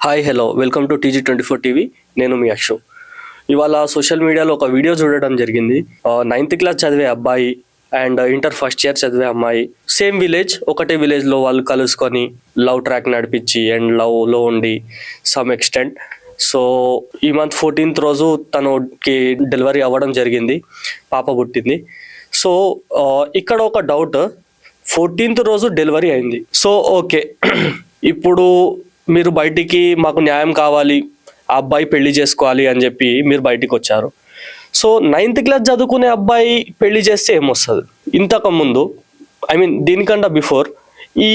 Hi hello welcome to TG24 TV. నేను మీ అక్షు. ఇవాళ social మీడియాలో ఒక వీడియో చూడడం జరిగింది. 9th క్లాస్ చదివే అబ్బాయి అండ్ ఇంటర్ ఫస్ట్ ఇయర్ చదివే అమ్మాయి సేమ్ విలేజ్, ఒకటే విలేజ్లో వాళ్ళు కలుసుకొని లవ్ ట్రాక్ నడిపించి అండ్ లవ్లో ఉండి సమ్ ఎక్స్టెంట్. సో ఈ మంత్ 14th రోజు తనకి డెలివరీ అవ్వడం జరిగింది, పాప పుట్టింది. సో ఇక్కడ ఒక డౌట్, 14th రోజు డెలివరీ అయింది. సో ఓకే, ఇప్పుడు మీరు బయటికి మాకు న్యాయం కావాలి, ఆ అబ్బాయి పెళ్లి చేసుకోవాలి అని చెప్పి మీరు బయటికి వచ్చారు. సో 9th క్లాస్ చదువుకునే అబ్బాయి పెళ్లి చేస్తే ఏమొస్తుంది? ఇంతకు ముందు దీనికన్నా బిఫోర్ ఈ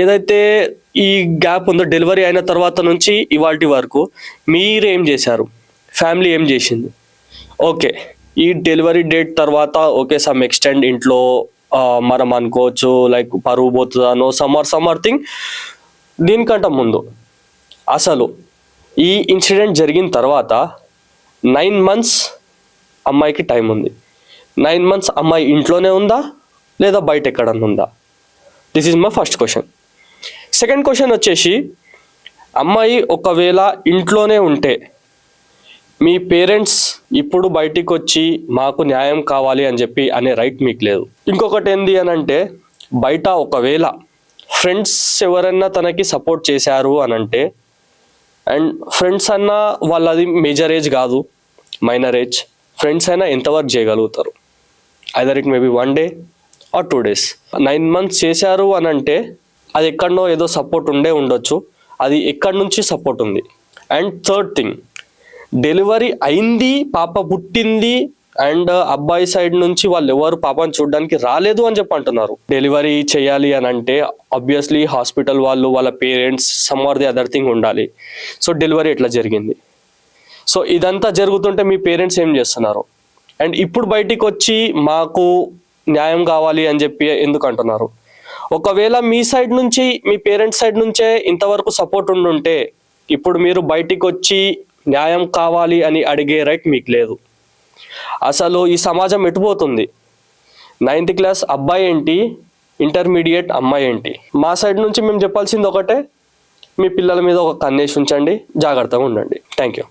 ఏదైతే ఈ గ్యాప్ ఉందో, డెలివరీ అయిన తర్వాత నుంచి ఇవాల్టి వరకు మీరు ఏం చేశారు, ఫ్యామిలీ ఏం చేసింది? ఓకే, ఈ డెలివరీ డేట్ తర్వాత ఓకే సమ్ ఎక్స్టెండ్ ఇంట్లో మనం అనుకోవచ్చు, లైక్ పరువు పోతుందనో సమ్మర్ థింగ్. దీనికంటే ముందు అసలు ఈ ఇన్సిడెంట్ జరిగిన తర్వాత 9 months అమ్మాయికి టైం ఉంది. 9 months అమ్మాయి ఇంట్లోనే ఉందా లేదా బయట ఎక్కడన్నా ఉందా? This is my first question. Second question వచ్చేసి, అమ్మాయి ఒకవేళ ఇంట్లోనే ఉంటే మీ పేరెంట్స్ ఇప్పుడు బయటికి వచ్చి మాకు న్యాయం కావాలి అని చెప్పి అనే రైట్ మీకు లేదు. ఇంకొకటి ఏంది అని అంటే, బయట ఒకవేళ ఫ్రెండ్స్ ఎవరైనా తనకి సపోర్ట్ చేశారు అని అంటే, అండ్ ఫ్రెండ్స్ అన్నా వాళ్ళది మేజర్ ఏజ్ కాదు, మైనర్ ఏజ్. ఫ్రెండ్స్ అయినా ఎంతవరకు చేయగలుగుతారు? Either it maybe 1 day or 2 days. 9 months చేశారు అని అంటే అది ఎక్కడనో ఏదో సపోర్ట్ ఉండొచ్చు, అది ఎక్కడి నుంచి సపోర్ట్ ఉంది? అండ్ థర్డ్ థింగ్, డెలివరీ అయింది, పాప పుట్టింది, అండ్ అబ్బాయి సైడ్ నుంచి వాళ్ళు ఎవరు పాపని చూడడానికి రాలేదు అని చెప్పి అంటున్నారు. డెలివరీ చేయాలి అని అంటే ఆబ్వియస్లీ హాస్పిటల్ వాళ్ళు, వాళ్ళ parents, some or the other thing ఉండాలి. సో డెలివరీ ఎట్లా జరిగింది? సో ఇదంతా జరుగుతుంటే మీ పేరెంట్స్ ఏం చేస్తున్నారు? అండ్ ఇప్పుడు బయటికి వచ్చి మాకు న్యాయం కావాలి అని చెప్పి ఎందుకు అంటున్నారు? ఒకవేళ మీ సైడ్ నుంచి, మీ పేరెంట్స్ సైడ్ నుంచే ఇంతవరకు సపోర్ట్ ఉండుంటే ఇప్పుడు మీరు బయటికి వచ్చి న్యాయం కావాలి అని అడిగే రైట్ మీకు లేదు. అసలు ఈ సమాజం ఎటుపోతుంది? 9th క్లాస్ అబ్బాయి ఏంటి, ఇంటర్మీడియట్ అమ్మాయి ఏంటి? మా సైడ్ నుంచి మేము చెప్పాల్సింది ఒకటే, మీ పిల్లల మీద ఒక కన్నేసి ఉంచండి, జాగ్రత్తగా ఉండండి. Thank you.